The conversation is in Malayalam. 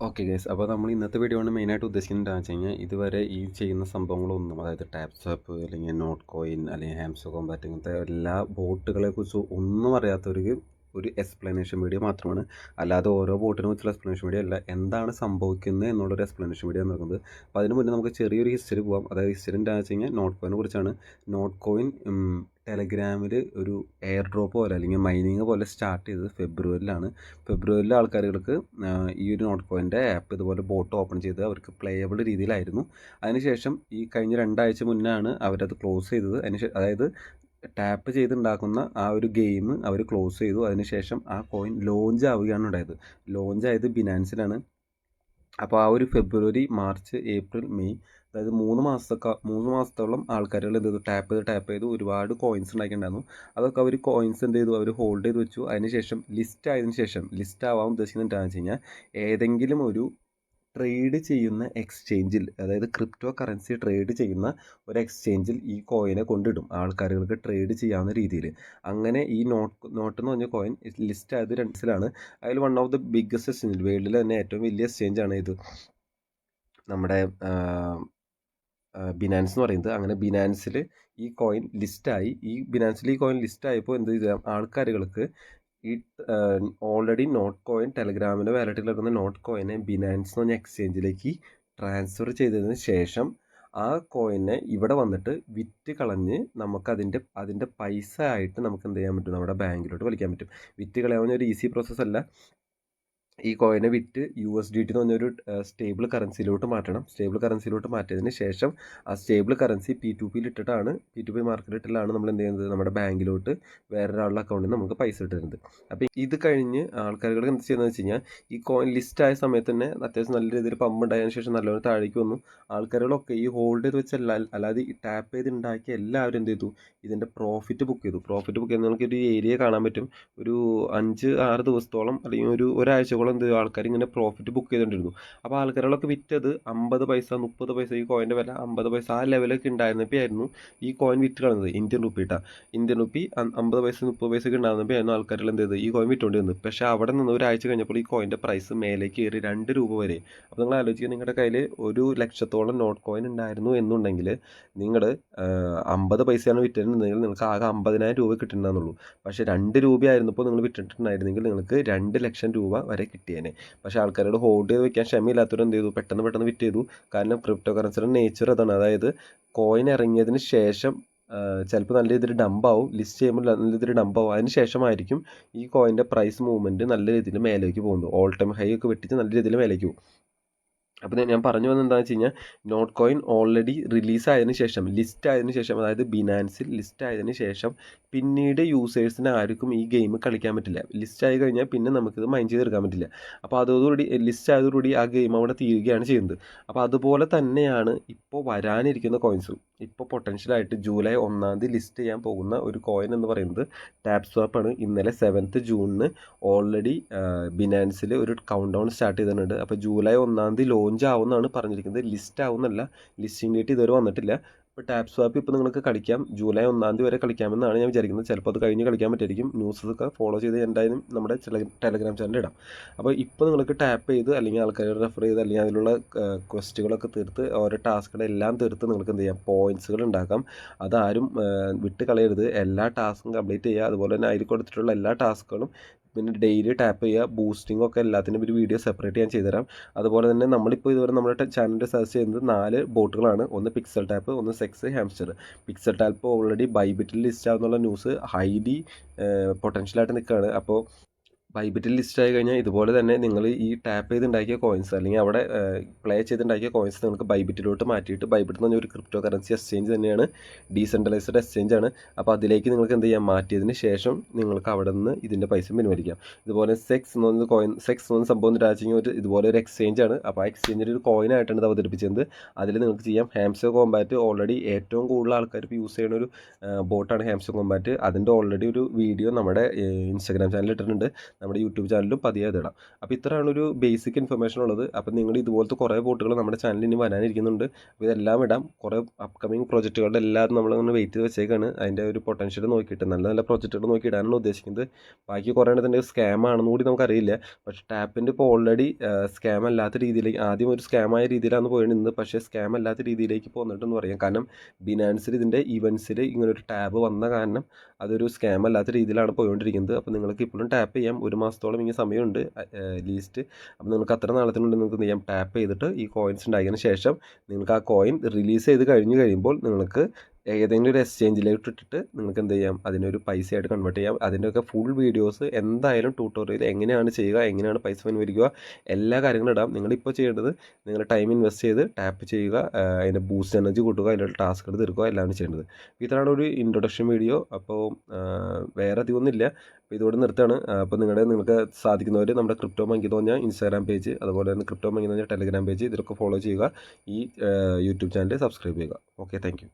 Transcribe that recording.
ഓക്കെ ഗൈസ്, അപ്പോൾ നമ്മൾ ഇന്നത്തെ വീഡിയോ കൊണ്ട് മെയിനായിട്ട് ഉദ്ദേശിക്കുന്നത് എന്താണെന്ന് വെച്ച് കഴിഞ്ഞാൽ ഇതുവരെ ഈ ചെയ്യുന്ന സംഭവങ്ങളൊന്നും, അതായത് ടാപ്പ് സ്വാപ്പ് അല്ലെങ്കിൽ നോട്ട് കോയിൻ അല്ലെങ്കിൽ ഹാംസ്റ്റർ കോമ്പാറ്റ് ഇങ്ങനത്തെ എല്ലാ ബോട്ടുകളെ കുറിച്ച് ഒന്നും അറിയാത്തവർക്ക് ഒരു എക്സ്പ്ലനേഷൻ വീഡിയോ മാത്രമാണ്. അല്ലാതെ ഓരോ ബോട്ടിനെ കുറിച്ചുള്ള എക്സ്പ്ലനേഷൻ വീഡിയോ അല്ല, എന്താണ് സംഭവിക്കുന്നത് എന്നുള്ളൊരു എക്സ്പ്ലനേഷൻ വീഡിയോ നടക്കുന്നത്. അപ്പോൾ അതിന് മുന്നേ നമുക്ക് ചെറിയൊരു ഹിസ്റ്ററി പോകാം. അതായത് ഹിസ്റ്ററി എന്താണെന്ന് വെച്ച് കഴിഞ്ഞാൽ നോട്ട് കോയിനെ കുറിച്ചാണ്. നോട്ട് കോയിൻ ടെലഗ്രാമിൽ ഒരു എയർ ഡ്രോപ്പ് പോലെ അല്ലെങ്കിൽ മൈനിങ് പോലെ സ്റ്റാർട്ട് ചെയ്തത് ഫെബ്രുവരിയിലാണ്. ഫെബ്രുവരിയിലെ ആൾക്കാരുകൾക്ക് ഈ ഒരു നോട്ട് കോയിൻ്റെ ആപ്പ് ഇതുപോലെ ബോട്ട് ഓപ്പൺ ചെയ്ത് അവർക്ക് പ്ലേയബിൾ രീതിയിലായിരുന്നു. അതിനുശേഷം ഈ കഴിഞ്ഞ 2 ആഴ്ച മുന്നാണ് അവരത് ക്ലോസ് ചെയ്തത്. അതായത് ടാപ്പ് ചെയ്തുണ്ടാക്കുന്ന ആ ഒരു ഗെയിം അവർ ക്ലോസ് ചെയ്തു. അതിനുശേഷം ആ കോയിൻ ലോഞ്ച് ആവുകയാണ് ഉണ്ടായത്. ലോഞ്ച് ആയത് ബിനാൻസിലാണ്. അപ്പോൾ ആ ഒരു ഫെബ്രുവരി, മാർച്ച്, ഏപ്രിൽ, മെയ്, അതായത് 3 മാസത്തോളം ആൾക്കാരുകൾ എന്ത് ചെയ്തു, ടാപ്പ് ചെയ്തു ഒരുപാട് കോയിൻസ് ഉണ്ടാക്കിയിട്ടുണ്ടായിരുന്നു. അതൊക്കെ അവർ കോയിൻസ് എന്ത് ചെയ്തു, അവർ ഹോൾഡ് ചെയ്ത് വെച്ചു. അതിനുശേഷം ലിസ്റ്റ് ആവാൻ ഉദ്ദേശിക്കുന്നത് എന്താണെന്ന് വെച്ച് കഴിഞ്ഞാൽ ഏതെങ്കിലും ഒരു ട്രേഡ് ചെയ്യുന്ന എക്സ്ചേഞ്ചിൽ, അതായത് ക്രിപ്റ്റോ കറൻസി ട്രേഡ് ചെയ്യുന്ന ഒരു എക്സ്ചേഞ്ചിൽ ഈ കോയിനെ കൊണ്ടിടും ആൾക്കാരുകൾക്ക് ട്രേഡ് ചെയ്യാവുന്ന രീതിയിൽ. അങ്ങനെ ഈ നോട്ട് എന്ന് പറഞ്ഞ കോയിൻ ലിസ്റ്റ് ആയത് രണ്ടിലാണ്. അതിൽ one of the biggest exchange, വേൾഡിൽ തന്നെ ഏറ്റവും വലിയ എക്സ്ചേഞ്ചാണ് ഇത്, നമ്മുടെ ബിനാൻസ് എന്ന് പറയുന്നത്. അങ്ങനെ ബിനാൻസിൽ ഈ കോയിൻ ലിസ്റ്റായി. ഈ കോയിൻ ലിസ്റ്റായപ്പോൾ എന്ത് ചെയ്ത ആൾക്കാരുകൾക്ക് ഈ ഓൾറെഡി നോട്ട് കോയിൻ ടെലഗ്രാമിൻ്റെ വാലറ്റിൽ കിടക്കുന്ന നോട്ട് കോയിനെ ബിനാൻസ് എന്ന് പറഞ്ഞ എക്സ്ചേഞ്ചിലേക്ക് ട്രാൻസ്ഫർ ചെയ്തതിന് ശേഷം ആ കോയിനെ ഇവിടെ വന്നിട്ട് വിറ്റ് കളഞ്ഞ് നമുക്ക് അതിൻ്റെ പൈസ ആയിട്ട് നമുക്ക് എന്ത് ചെയ്യാൻ പറ്റും, നമ്മുടെ ബാങ്കിലോട്ട് വലിക്കാൻ പറ്റും. വിറ്റ് കളയാവുന്ന ഒരു ഈസി പ്രോസസ്സ് അല്ല. ഈ കോയിനെ വിറ്റ് USDT എന്ന് പറഞ്ഞൊരു സ്റ്റേബിൾ കറൻസിയിലോട്ട് മാറ്റണം. സ്റ്റേബിൾ കറൻസിയിലോട്ട് മാറ്റിയതിന് ശേഷം ആ സ്റ്റേബിൾ കറൻസി P2P മാർക്കറ്റിലാണ് നമ്മൾ എന്ത് ചെയ്യുന്നത്, നമ്മുടെ ബാങ്കിലോട്ട് വേറൊരാളുടെ അക്കൗണ്ടിൽ നിന്ന് നമുക്ക് പൈസ ഇട്ടിരുന്നത്. അപ്പോൾ ഇത് കഴിഞ്ഞ് ആൾക്കാരുകൾ എന്ത് ചെയ്യുന്നതെന്ന് വെച്ച് കഴിഞ്ഞാൽ ഈ കോയിൻ ലിസ്റ്റ് ആയ സമയത്ത് തന്നെ അത്യാവശ്യം നല്ല രീതിയിൽ പമ്പ് ഉണ്ടായതിനു ശേഷം നല്ലൊരു താഴേക്ക് വന്നു. ആൾക്കാരുകളൊക്കെ ഈ ഹോൾഡ് ചെയ്ത് വെച്ചല്ല, അല്ലാതെ ഈ ടാപ്പ് ചെയ്ത് ഉണ്ടാക്കിയ എല്ലാവരും എന്ത് ചെയ്തു, ഇതിൻ്റെ പ്രോഫിറ്റ് ബുക്ക് ചെയ്ത് നമുക്ക് ഒരു ഏരിയ കാണാൻ പറ്റും. ഒരു 5-6 ദിവസത്തോളം അല്ലെങ്കിൽ ഒരാഴ്ചയോളം എന്ത് ആൾക്കാർ ഇങ്ങനെ പ്രോഫിറ്റ് ബുക്ക് ചെയ്തുകൊണ്ടിരുന്നു. അപ്പോൾ ആൾക്കാരുകളൊക്കെ വിറ്റത് 50 പൈസ, 30 പൈസ, ഈ കോയിൻ്റെ വില 50 പൈസ ആ ലെവലൊക്കെ ഉണ്ടായിരുന്നപ്പോൾ ആയിരുന്നു ഈ കോയിൻ വിറ്റ് കളഞ്ഞത്. ഇന്ത്യൻ റുപ്പി 50 പൈസ 30 പൈസ ഒക്കെ ഉണ്ടായിരുന്നപ്പോൾ ആയിരുന്നു ആൾക്കാരുകൾ എന്ത് ചെയ്ത് ഈ കോയിൻ വിറ്റുകൊണ്ടിരുന്നത്. പക്ഷേ അവിടെ നിന്ന് ഒരാഴ്ച കഴിഞ്ഞപ്പോൾ ഈ കോയിൻ്റെ പ്രൈസ് മേലേക്ക് കയറി 2 രൂപ വരെ. അപ്പോൾ നിങ്ങൾ ആലോചിക്കുക, നിങ്ങളുടെ കയ്യിൽ 1,00,000-ഓളം നോട്ട് കോയിൻ ഉണ്ടായിരുന്നു എന്നുണ്ടെങ്കിൽ നിങ്ങൾ 50 പൈസയാണ് വിറ്റിട്ടുണ്ടെങ്കിൽ നിങ്ങൾക്ക് ആകെ 50,000 രൂപ കിട്ടുന്നുള്ളൂ. പക്ഷേ 2 രൂപയായിരുന്നപ്പോൾ നിങ്ങൾ വിറ്റിട്ടുണ്ടായിരുന്നെങ്കിൽ നിങ്ങൾക്ക് 2 ലക്ഷം രൂപ വരെ കിട്ടിയേനെ. പക്ഷേ ആൾക്കാരോട് ഹോൾഡ് ചെയ്ത് വെക്കാൻ ക്ഷമയില്ലാത്തവർ എന്ത് ചെയ്തു, പെട്ടെന്ന് വിറ്റ് ചെയ്തു. കാരണം ക്രിപ്റ്റോ കറൻസിയുടെ നേച്ചർ അതാണ്. അതായത് കോയിൻ ഇറങ്ങിയതിന് ശേഷം ചിലപ്പോൾ നല്ല രീതിയിൽ ഡംപാവും, ലിസ്റ്റ് ചെയ്യുമ്പോൾ നല്ല രീതിയിൽ ഡംപാവും. അതിന് ശേഷമായിരിക്കും ഈ കോയിൻ്റെ പ്രൈസ് മൂവ്മെൻറ്റ് നല്ല രീതിയിൽ മേലേക്ക് പോകുന്നത്. ഓൾ ടൈം ഹൈ ഒക്കെ വെട്ടിച്ച് നല്ല രീതിയിൽ മേലേക്ക് പോകും. അപ്പോൾ ഞാൻ പറഞ്ഞു വന്നത് എന്താണെന്ന് വെച്ച് കഴിഞ്ഞാൽ നോട്ട് കോയിൻ ഓൾറെഡി ലിസ്റ്റ് ആയതിനു ശേഷം, അതായത് ബിനാൻസിൽ ലിസ്റ്റ് ആയതിനു ശേഷം പിന്നീട് യൂസേഴ്സിന് ആർക്കും ഈ ഗെയിം കളിക്കാൻ പറ്റില്ല. ലിസ്റ്റ് ആയി കഴിഞ്ഞാൽ പിന്നെ നമുക്കിത് മൈൻഡ് ചെയ്തെടുക്കാൻ പറ്റില്ല. അപ്പോൾ അതോടുകൂടി ലിസ്റ്റ് ആയതോടുകൂടി ആ ഗെയിം അവിടെ തീരുകയാണ് ചെയ്യുന്നത്. അപ്പോൾ അതുപോലെ തന്നെയാണ് ഇപ്പോൾ വരാനിരിക്കുന്ന കോയിൻസും. ഇപ്പോൾ പൊട്ടൻഷ്യലായിട്ട് ജൂലൈ 1 ലിസ്റ്റ് ചെയ്യാൻ പോകുന്ന ഒരു കോയിൻ എന്ന് പറയുന്നത് ടാപ്പ് സ്വാപ്പാണ്. ഇന്നലെ 7th ജൂണിന് ഓൾറെഡി ബിനാൻസിൽ ഒരു കൗണ്ട് ഡൗൺ സ്റ്റാർട്ട് ചെയ്തിട്ടുണ്ട്. അപ്പോൾ ജൂലൈ 1 ലോഞ്ച് ആവുമെന്നാണ് പറഞ്ഞിരിക്കുന്നത്. ലിസ്റ്റ് ആവുന്നല്ല, ലിസ്റ്റിംഗ് ഡേറ്റ് ഇതുവരെ വന്നിട്ടില്ല. ഇപ്പോൾ ടാപ്പ് സ്വാപ്പ് ഇപ്പോൾ നിങ്ങൾക്ക് കളിക്കാം, ജൂലൈ 1 വരെ കളിക്കാമെന്നാണ് ഞാൻ വിചാരിക്കുന്നത്. ചിലപ്പോൾ അത് കഴിഞ്ഞ് കളിക്കാൻ പറ്റുമായിരിക്കും. ന്യൂസൊക്കെ ഫോളോ ചെയ്ത് എന്തായാലും നമ്മുടെ ടെലഗ്രാം ചാനലിൽ ഇടാം. അപ്പോൾ ഇപ്പോൾ നിങ്ങൾക്ക് ടാപ്പ് ചെയ്ത് അല്ലെങ്കിൽ ആൾക്കാരെ റെഫർ ചെയ്ത് അല്ലെങ്കിൽ അതിലുള്ള ക്വസ്റ്റുകളൊക്കെ തീർത്ത് ഓരോ ടാസ്കുകളെല്ലാം തീർത്ത് നിങ്ങൾക്ക് എന്ത് ചെയ്യാം, പോയിൻറ്റ്സുകൾ ഉണ്ടാക്കാം. അതാരും വിട്ട് കളയരുത്. എല്ലാ ടാസ്കും കംപ്ലീറ്റ് ചെയ്യുക. അതുപോലെ തന്നെ അതിൽ കൊടുത്തിട്ടുള്ള എല്ലാ ടാസ്കുകളും പിന്നെ ഡെയിലി ടാപ്പ് ചെയ്യുക. ബൂസ്റ്റിംഗ് ഒക്കെ എല്ലാത്തിനും ഒരു വീഡിയോ സെപ്പറേറ്റ് ഞാൻ ചെയ്തുതരാം. അതുപോലെ തന്നെ നമ്മളിപ്പോൾ ഇതുവരെ നമ്മുടെ ചാനലിൽ സജസ്റ്റ് ചെയ്യുന്നത് 4 ബോട്ടുകളാണ്. ഒന്ന് പിക്സൽ ടാപ്പ്, ഒന്ന് സെക്സ്, ഹാംസ്റ്റർ. പിക്സൽ ടാപ്പ് ഓൾറെഡി ബൈബിറ്റിൽ ലിസ്റ്റ് ആവുന്നുള്ള ന്യൂസ് ഹൈലി പൊട്ടൻഷ്യലായിട്ട് നിൽക്കുകയാണ്. അപ്പോൾ ബൈബിറ്റിൽ ലിസ്റ്റ് ആയി കഴിഞ്ഞാൽ ഇതുപോലെ തന്നെ നിങ്ങൾ ഈ ടാപ്പ് ചെയ്തുണ്ടാക്കിയ കോയിൻസ് അല്ലെങ്കിൽ അവിടെ പ്ലേ ചെയ്തുണ്ടാക്കിയ കോയിൻസ് നിങ്ങൾക്ക് ബൈബിറ്റിലോട്ട് മാറ്റിയിട്ട്, ബൈബിറ്റ് എന്ന് പറഞ്ഞ ഒരു ക്രിപ്റ്റോ കറൻസി എക്സ്ചേഞ്ച് തന്നെയാണ്, ഡീസെൻട്രലൈസ്ഡ് എക്സ്ചേഞ്ച് ആണ്. അപ്പോൾ അതിലേക്ക് നിങ്ങൾക്ക് എന്ത് ചെയ്യാം, മാറ്റിയതിന് ശേഷം നിങ്ങൾക്ക് അവിടെ നിന്ന് ഇതിൻ്റെ പൈസ പിൻവലിക്കാം. ഇതുപോലെ സെക്സ് എന്ന് പറഞ്ഞ സംഭവം എന്താണെന്ന് ഇതുപോലെ ഒരു എക്സ്ചേഞ്ച് ആണ്. അപ്പോൾ ആ എക്സ്ചേഞ്ചിൻ്റെ ഒരു കോയിനായിട്ടാണ് ഇത് അവതരിപ്പിച്ചത്. അതിൽ നിങ്ങൾക്ക് ചെയ്യാം. ഹാംസ്റ്റർ കോമ്പാറ്റ് ഓൾറെഡി ഏറ്റവും കൂടുതൽ ആൾക്കാർ ഇപ്പോൾ യൂസ് ചെയ്യുന്ന ഒരു ബോട്ടാണ് ഹാംസ്റ്റർ കോമ്പാറ്റ്. അതിൻ്റെ ഓൾറെഡി ഒരു വീഡിയോ നമ്മുടെ ഇൻസ്റ്റാഗ്രാം ചാനലിൽ ഇട്ടിട്ടുണ്ട്. നമ്മുടെ യൂട്യൂബ് ചാനലിലും പതിയെ അതിടാം. അപ്പോൾ ഇത്രയാണ് ഒരു ബേസിക് ഇൻഫർമേഷൻ ഉള്ളത്. അപ്പോൾ നിങ്ങൾ ഇതുപോലത്തെ കുറേ ബോട്ടുകൾ നമ്മുടെ ചാനലിൽ ഇനി വരാനിരിക്കുന്നുണ്ട്. അപ്പോൾ ഇതെല്ലാം ഇടാം. കുറേ അപ്കമിങ് പ്രൊജക്റ്റുകളുടെ എല്ലാം നമ്മളൊന്ന് വെയിറ്റ് ചെയ്ത് വെച്ചേക്കാണ്. അതിൻ്റെ ഒരു പൊട്ടൻഷ്യൽ നോക്കിയിട്ട് നല്ല നല്ല പ്രൊജക്റ്റുകൾ നോക്കി ഇടാനാണ് ഉദ്ദേശിക്കുന്നത്. ബാക്കി കുറേ എണ്ണത്തിൻ്റെ സ്കാം ആണെന്ന് കൂടി നമുക്കറിയില്ല. പക്ഷേ ടാപ്പിൻ്റെ ഇപ്പോൾ ഓൾറെഡി സ്കാം അല്ലാത്ത രീതിയിലേക്ക് ആദ്യം ഒരു സ്കാമായ രീതിയിലാണ് പോയിരുന്നത്. പക്ഷേ സ്കാം അല്ലാത്ത രീതിയിലേക്ക് പോന്നിട്ടെന്ന് പറയാം. കാരണം ബിനാൻസിൽ ഇതിൻ്റെ ഇവൻസിൽ ഇങ്ങനൊരു ടാബ് വന്ന കാരണം അതൊരു സ്കാം അല്ലാത്ത രീതിയിലാണ് പോയിക്കൊണ്ടിരിക്കുന്നത്. അപ്പോൾ നിങ്ങൾക്ക് ഇപ്പോഴും ടാപ്പ് ചെയ്യാം. 1 മാസത്തോളം ഇനി സമയമുണ്ട് ലീസ്റ്റ്. അപ്പോൾ നിങ്ങൾക്ക് അത്ര നാളത്തിനുള്ളിൽ നിങ്ങൾക്ക് ചെയ്യാം. ടാപ്പ് ചെയ്തിട്ട് ഈ കോയിൻസ് ഉണ്ടായതിനു ശേഷം നിങ്ങൾക്ക് ആ കോയിൻ റിലീസ് ചെയ്ത് കഴിയുമ്പോൾ നിങ്ങൾക്ക് ഏതെങ്കിലും ഒരു എക്സ്ചേഞ്ചിലേക്ക് ഇട്ടിട്ട് നിങ്ങൾക്ക് എന്ത് ചെയ്യാം, അതിനൊരു പൈസയായിട്ട് കൺവേർട്ട് ചെയ്യാം. അതിൻ്റെയൊക്കെ ഫുൾ വീഡിയോസ് എന്തായാലും ട്യൂട്ടോറിയൽ എങ്ങനെയാണ് ചെയ്യുക, എങ്ങനെയാണ് പൈസ പിൻവലിക്കുക, എല്ലാ കാര്യങ്ങളും ഇടാം. നിങ്ങളിപ്പോൾ ചെയ്യേണ്ടത് നിങ്ങൾ ടൈം ഇൻവെസ്റ്റ് ചെയ്ത് ടാപ്പ് ചെയ്യുക, അതിൻ്റെ ബൂസ്റ്റ് എനർജി കൂട്ടുക, അതിൻ്റെ ടാസ്കുകൾ തീർക്കുക, എല്ലാം ചെയ്യേണ്ടത്. ഇതാണ് ഒരു ഇൻട്രൊഡക്ഷൻ വീഡിയോ. അപ്പോൾ വേറെ അധികമൊന്നുമില്ല. അപ്പോൾ ഇതോടെ നിർത്താണ്. അപ്പോൾ നിങ്ങൾക്ക് സാധിക്കുന്നവർ നമ്മുടെ ക്രിപ്റ്റോ മങ്കി എന്ന് പറഞ്ഞാൽ ഇൻസ്റ്റാഗ്രാം പേജ്, അതുപോലെ തന്നെ ക്രിപ്റ്റോ മങ്കി എന്ന് പറഞ്ഞാൽ ടെലഗ്രാം പേജ്, ഇതിലൊക്കെ ഫോളോ ചെയ്യുക. ഈ യൂട്യൂബ് ചാനൽ സബ്സ്ക്രൈബ് ചെയ്യുക. Okay, thank you.